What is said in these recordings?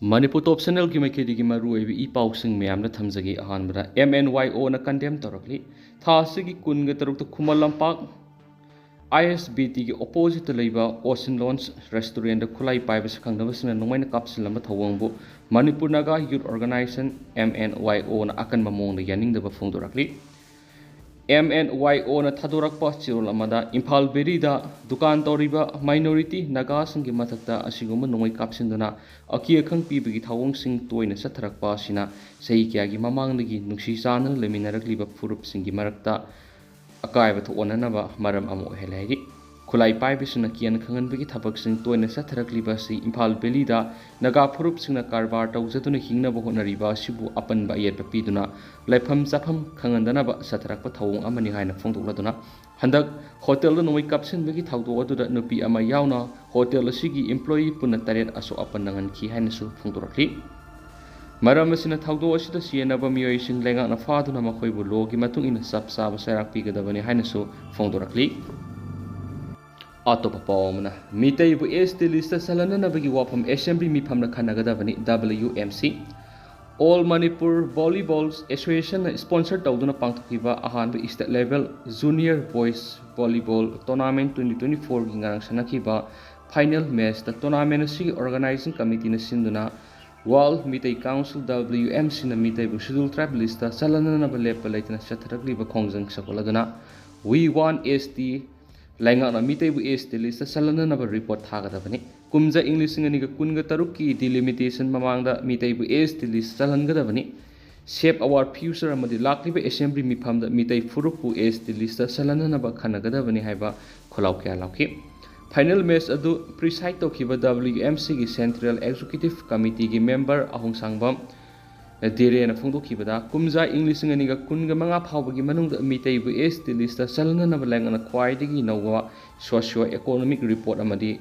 Manipur top channel ki maikedi ki maru ebi I pausing me amna thamjagi ahanbada MNYO na condemn torakli tha sigi kun ga taruk to khumal lampak ISBT ki opposite leiba Ocean Lounge restaurant da khulai paiba sakhangdaba sina nongmaina kapsil lamba thawangbu Manipur Naga Youth Organization MNYO na akan mamong da yaningdaba phongdorakli MNYO na thadorakpa chirol amada Imphal Beri da dukan toriba minority Naga singgi mathakta asiguma nongmai kapsinduna aki akhang pibagi thawong sing toina satharakpa sina sei kyagi mamangdagi nungsi chana leminarakliba phurup singgi marakta akaiba thonanaba maram amo helai khulai paibisuna kian khanganbagi thabak sing toina satharakliba si Imphal Beri da Naga phurup singna karbar tawjatuna hingnaba honariba sibu apanba yetpa piduna laifam chafam khangandanaba satharakpa thawong amani haina phongdokladuna handak hotel no wake up sin bagi thawdo aduda nupi ama yauna hotel asigi employee puna taret aso apanangan ki haina su phongdorakli maram asina thawdo asida sienaba miyoi sing lenga na faduna makhoibu logi matung ina sap saba sarak pigadabani haina su phongdorakli Atopa paumna mitay bu ST lista salana na bagi wapam assembly mi phamna khanagadabani WMC All Manipur Volleyball Association sponsor tawduna pangthokiba ahanba state level junior boys volleyball tournament 2024 gi ngarang sanakiba final match the tournament si organizing committee na sinduna World Mitay Council WMC na mitay bu schedule tribe lista salana na balepa laitna satharakliba khongjang sakoladuna we want ST Lainga na mitay bu ST lista salana na report thagadabani kumja English ngani ga kunga tarukki delimitation mamangda mitay bu ST list salangadabani shape our future amadi lakliba assembly mifamda mitay furupu ST list salana na ba khanagadabani haiba kholaw kya lakhi final match adu preside tokhiba WMC gi Central Executive Committee gi member ahong sangbam Dere na phongdokibada kumja English ngani ga kunga manga phawbagi manungda mitay bu ST list salana na balanga na khwaidagi nawwa socio economic report amadi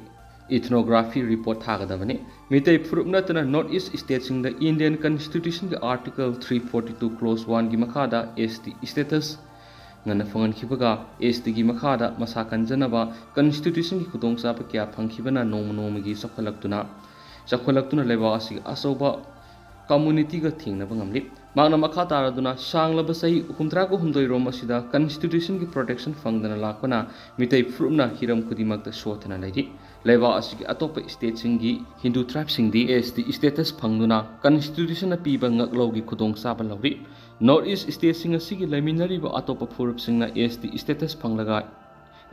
ethnography report thagadabani mitay phurup natana north east states in the Indian Constitution the article 342 clause 1 gi makhada ST status ngana phongan khibaga ST gi makhada masa kanjanaba constitution gi khudongsa pa kya phangkhibana nom gi sakholaktuna leba asi asoba community ga thingna bangamli magna makha taraduna sanglaba sai humtra ko humdoi rom asida constitution ki protection fangdana lakona mitai frumna hiram kudimak da sothana laidi leba asigi atop state singi Hindu tribe singdi ST status phangduna constitution na piba ngaklogi khudong saba lawri north east state singa sigi laminari ba atop phurup singna ST status phanglaga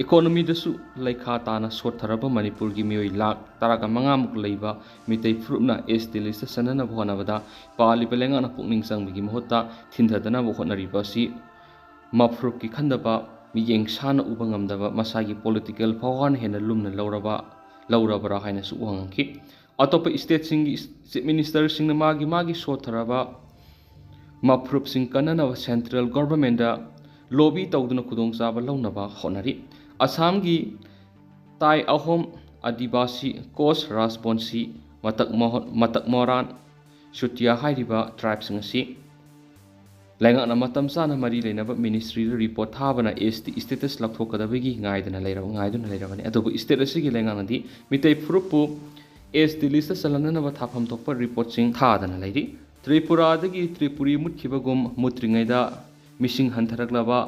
economy dasu laikha tana sotharaba Manipur gi mioi lak taraga mangamuk leiba mitei frupna ST list sanana bhonabada pali belenga na pukning sangbi mohota thindadana bhonari basi mafrup ki khandaba miyeng sana ubangamdaba masagi political power hena lumna laurabara haina su wangki atop state singi chief minister singna magi sotharaba mafrup sing kanana central government da lobby tawduna khudong chaba launaba honari Assam gi Tai Ahom Adibasi Kos Rasponsi Matak Moran Shutia hairiba tribes ngasi Lenga na matam sana mari leinaba ministry report thabana ST status lakhokadabagi ngaidana leirabani adobu state asigi lenga nadi mitai phurupu ST list salana ba thapam thokpa report sing thadana leiri Tripura dagi Tripuri mutkibagum mutringaida missing hantharaklaba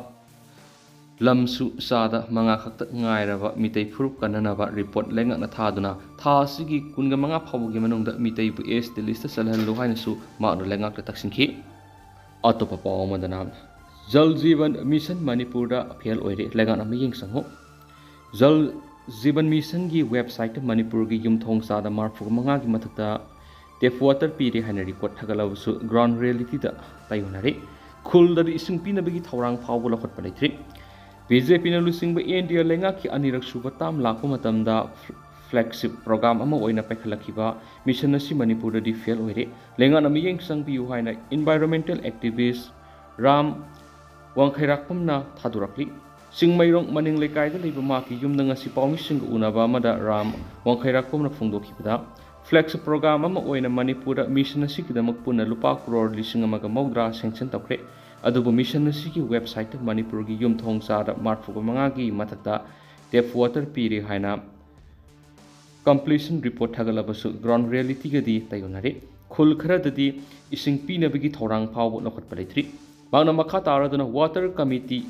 lamsu sada manga khakta ngairaba mitei phurup kananaba report lenga na thaduna tha sigi kunga manga phabugi manungda mitei bu ST list salhanlu haina su maanu lenga ka taksinki atopa pawmadana Jal Jeevan Mission Manipur da fail oire lenga na miyeng sangho Jal Jeevan Mission gi website Manipur gi yumthong sada marfu manga gi mathakta tap water piri haina report thagalabu ground reality da tayonari khul da ising pinabagi thawrang phawbula khotpa leithri BJP na lusing ba India lenga ki anirak suba tam lakpa matamda flagship program ama oina pekhalakhiba mission asi Manipur di fail oire lenga na miyeng sangpiu haina environmental activist Ram Wangkhairakpamna thadurakli singmairong maning lekai da leiba ma ki yumna ngasi pawmi sing unaba mada Ram Wangkhairakpamna phongdokhibada flagship program ama oina Manipur mission asi kidamak puna lupa crore lising amaga maudra sanction tawkre adubu mission asigi website Manipur gi yumthong sada marfu manga gi mathakta tap water piri haina completion report thagalabasu ground reality gadi tayonare khul kharadadi ising pinabagi thorang phaw lokhat palaitri magna makha taraduna water committee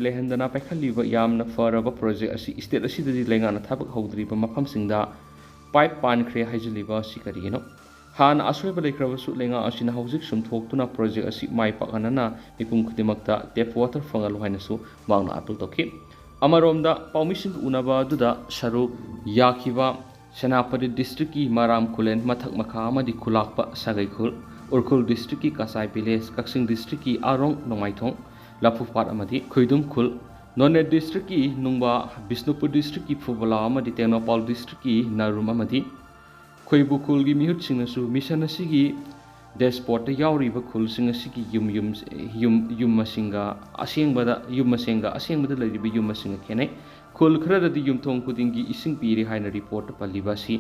lehendana pakhaliba yamna faraba project asi state asidadi lengana thabak hawdriba mafamsingda pipe pankhre haijaliba sikarigino han asweba lekrabasu lenga asina hawjik sumthoktuna project asi mai pakanana mipum khudimakta tap water fangal hainasu magna apil tokhi amaromda permission unaba duda saruk yakiba senapati district ki maram khulen mathak makha amadi khulakpa sagaikhul urkhul district ki kasai village kaksing district ki arong nomaithong lapupat amadi khuidum khul nonne district ki nungba bisnupur district ki phubala amadi tenopal district ki narum amadi khoibu khul gi mihut singnasu mission asigi dashboard ta yauriba khul singasigi yum masinga asengbada lariba yum masinga khenai khul khradadi yumthong kudingi ising piri haina report paliba si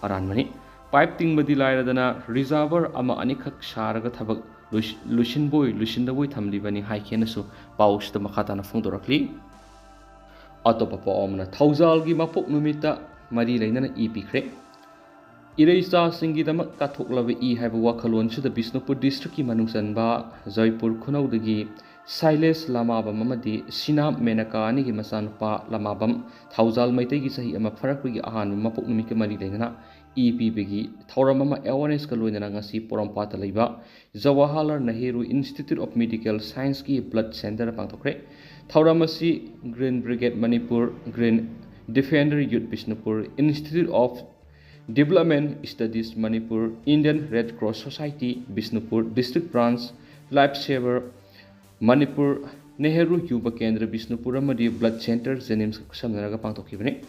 aranmani pipe tingbadi lairadana reservoir ama anikhak saraga thabak lusinboi thamlibani haikhenasu pausda makhatana phongdorakli atopa paomna thaujal gi mapok numita mari leinana epikre ireisa singidamak kathoklaba haiba wakhalon sida bisnupur district ki manungsanba jaipur khunaudagi Silas Lamabam amadi Sinam Menaka anigi masanpa Lamabam Thaujal Maitai gi sahi ama pharakpagi ahan mapok numika mari leina EPBgi Thauramama awareness kaloina ngasi porompata leiba Jawaharlal Nehru Institute of Medical Science ki blood center pangthokre Thauramasi Green Brigade Manipur Green Defender Youth Bisnupur Institute of Development Studies Manipur Indian Red Cross Society Bisnupur District Branch Lifesaver Manipur Nehru Yuba Kendra Bisnupur amadi Blood Center Jenims samnaraga pangthokibani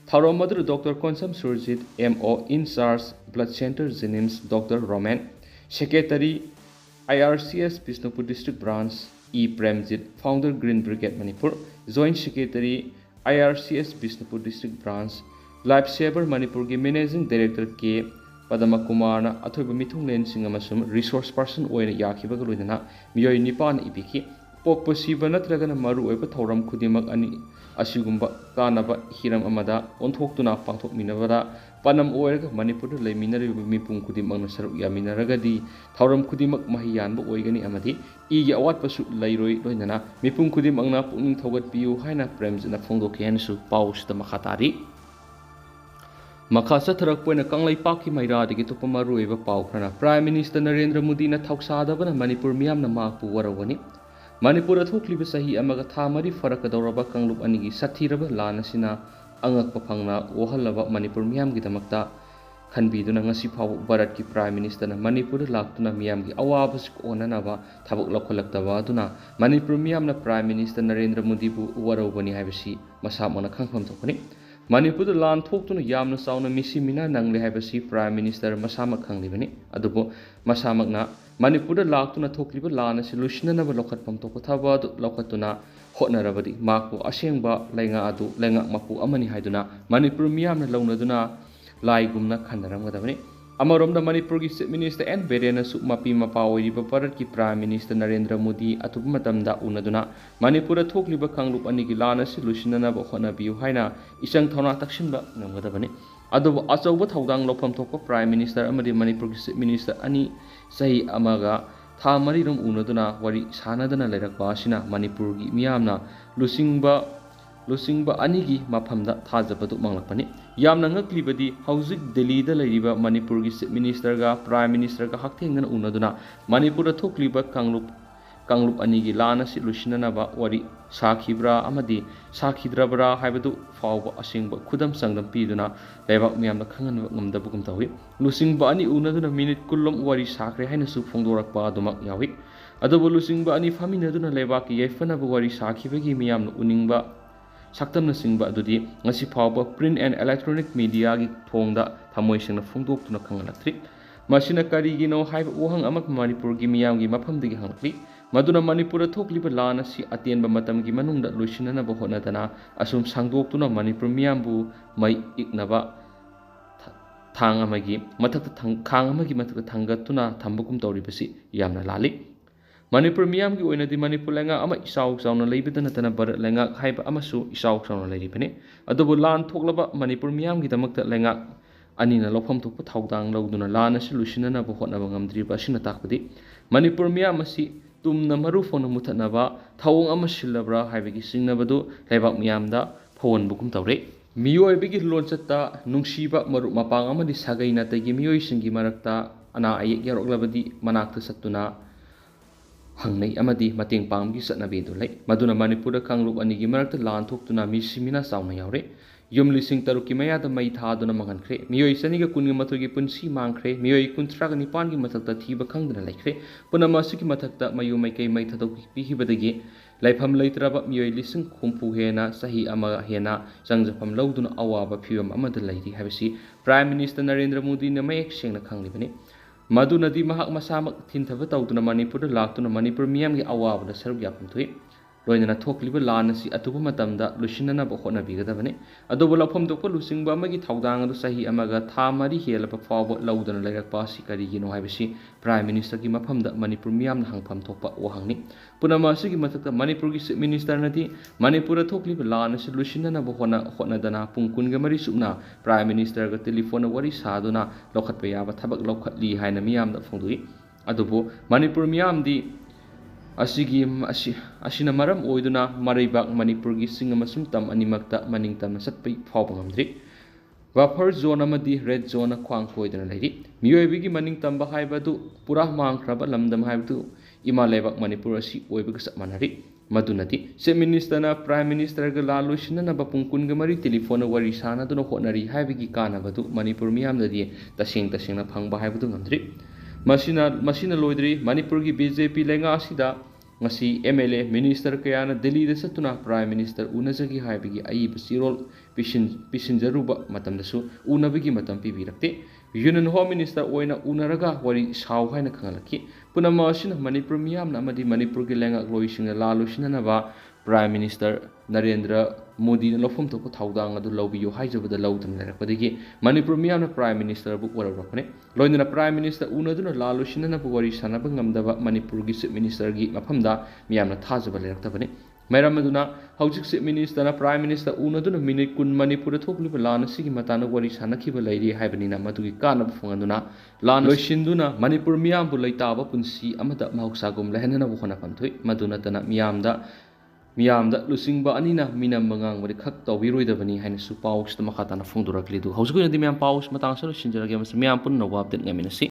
Thauram Madru Dr. Konsam Surjit MO in charge Blood Center Jenims Dr. Roman Secretary IRCS Bisnupur District Branch E Premjit Founder Green Brigade Manipur Joint Secretary IRCS Bisnupur District Branch Lifesaver Manipur ki Managing Director K Padama Kumarna athoiba mithunglen singamasum resource person oina yakhibaga loinana miyoi nipan ipiki pokpa siba natragana maru oiba thoram khudimak ani asigumba kanaba hiram amada onthoktuna pangthok minabada panam oiraga manipur leiminariba mipum khudimangna saruk yaminaragadi thoram khudimak mahiyanba oigani amadi igi awatpasu leiroi loinana mipum khudimangna pungning thogat piu haina premjana phongdokhensu pausda makhatari Makasa tharak poina kanglai paki maira digi topa maruiba pau khana Prime Minister Narendra Modi na thausadabana Manipur miyamna makpu warawani Manipur athokliba sahi amaga thamari farakadawraba kanglup anigi sathiraba lana sina angakpa phangna ohalaba Manipur miyamgi damakta khanbiduna ngasi phaw Bharat ki Prime Minister na Manipur laktuna miyamgi awabasik onanaba thabak lokholaktawa aduna Manipur miyamna Prime Minister Narendra Modi bu warawani haibasi masamona khangpham thokani Manipur lan thoktuna yamna sauna misimina nangle haibasi Prime Minister masamak khanglibani adubo masamakna Manipur laktuna thokliba lana solutionanaba lokhatpam tokothawa lokhatuna hotnarabadi makpu asengba lenga adu lenga mapu amani haiduna Manipur miyamna launaduna laigumna khannaramgadabani Amaromda Manipur ki Chief Minister and Berena Sukmapi Mapawi Bharat ki Prime Minister Narendra Modi atumatamda unaduna Manipur thokliba kanglup anigi lana solutionana bokhona biu haina isang thona taksinba ngamgadabani adubu achauba thaudang lopam thokpa Prime Minister amadi Manipur ki Chief Minister ani sahi amaga tha mari rom unaduna wari sanadana leirakba asina Manipur gi miyamna lusingba anigi maphamda thajabadu manglakpani yamna ngaklibadi hauzik Delhi da leiriba Manipur gi Chief Minister ga Prime Minister ga hakthengna unaduna Manipur thokliba kangluk anigi lana solutionanaba wari sakhibra amadi sakhidrabra haibadu fawba asingba khudam sangdam piduna leibak miyamna khangan ngamdabugum tawi lusingba ani unaduna minute kullom wari sakre haina su phongdorakpa adumak yawi adubu lusingba ani faminaduna leibak ki yaifanaba wari sakhibagi miyamna uningba saktamna singba adudi ngasi fawba print and electronic media gi thongda thamoisingna phongdoktuna khangalakthri masina karigino haiba ohang amak Manipur gi miyam gi mafamdigi hangakli maduna Manipur thokliba lana si atenba matam gi manungda lusinana ba honadana asum sangdoktuna Manipur miyambu mai iknaba khang amagi mathakta thangatuna thambugum tawribasi yamna lali Manipur miyamgi oinadi Manipur lenga ama isau sauna leibida natana Bharat lenga haiba amasu isau sauna leibani adubu lan thoklaba Manipur miyamgi damakta lenga anina lofam thokpa thaudang lauduna lan asi lusinana bo hotnaba ngamdriba asina takpadi Manipur miyam asi tumna maru phone muthanaba thawong ama silabra haibagi singnabadu leibak miyamda phone bukum tawre miyoibigi lonchatta nungsiba maru mapang amadi sagai natagi miyoisingi marakta ana ayek yaroklabadi manakta sattuna hangnei amadi mateng panggi satnabi du lei maduna Manipur da kangluk anigi marakta lan thoktuna mi simina sauna yaure yum lising taruki mayada mai thaduna mangankhre miyoi saniga kungi mathugi punsi mangkhre miyoi kuntraga nipangi mathakta thiba khangdana laikhre punama suki mathakta mayu mai kai mai thadok pihibadagi laifam leitraba miyoi lising khumpu hena sahi ama hena changjapam lauduna awaba phiwam amada lairi habisi Prime Minister Narendra Modi na mayek sengna khanglibani madunadi mahak masamak thinthaba tawduna Manipur da laktuna Manipur miyamgi awabada saruk yapam thui loinana thokliba lan asi atuba matamda lusinana ba hona bigadabani adobo lafam dokpa lusingba amagi thaudang adu sahi amaga tha mari helaba fawba laudana lairakpa si karigino haibisi Prime Minister gi mafamda Manipur miyamna hangpham thokpa wahangni punama asigi mathakta Manipur gi Chief Minister nati Manipur thokliba lan asi lusinana ba hona dana pungkun ga mari subna Prime Minister ga telephone wari saduna lokhatpa yaba thabak lokhatli haina miyamda phongdui adobo Manipur miyamdi asina maram oiduna maraibak Manipur gi singa masum tam animakta maning tam satpai phawba ngamdri buffer zone amadi red zone khwang khoiduna leiri miyoibigi maning tamba haibadu pura mangkhraba lamdam haibdu ima lebak Manipur asi oibaga satmanari madunati Chief Minister na Prime Minister ga lalu sinana bapungkun ga mari telephone wari sana duna honari haibigi kana badu Manipur miyamdadi taseng na phangba haibadu ngamdri masina loidri Manipur gi BJP lenga asida ngasi MLA Minister kayana Delhi da satuna Prime Minister unajagi haibigi aib sirol pisinjaruba matamdasu unabigi matam pibirakte Union Home Minister oina unaraga wari saw haina khangalaki punama asina Manipur miyamna amadi Manipur gi lenga loisinga lalu sinanaba Prime Minister Narendra Modi na lofam thokpa thaudang adu lobiyo haijabada lawdana lerakpadagi Manipur miyamna Prime Minister bu warawrakne loinana Prime Minister unaduna lalu sinana bu wari sanaba ngamdaba Manipur gi Chief Minister gi mafamda miyamna thajaba leraktabani mairamaduna haujik Chief Minister na Prime Minister unaduna minute kun Manipur thokliba lana sigi matana wari sanakhiba lairi haibanina madugi kana phunganduna lana loisinduna Manipur miyam bu laitaba punsi amada mahuksagum lehanana bu khona pamthoi maduna tana miyamda lusingba anina minam mangang wari khak tawbiroidabani haina su paus ta makhatana phungdurakli du hausku nadi miyam paus matang salo sinjarage mas miyam pun no update ngaminasi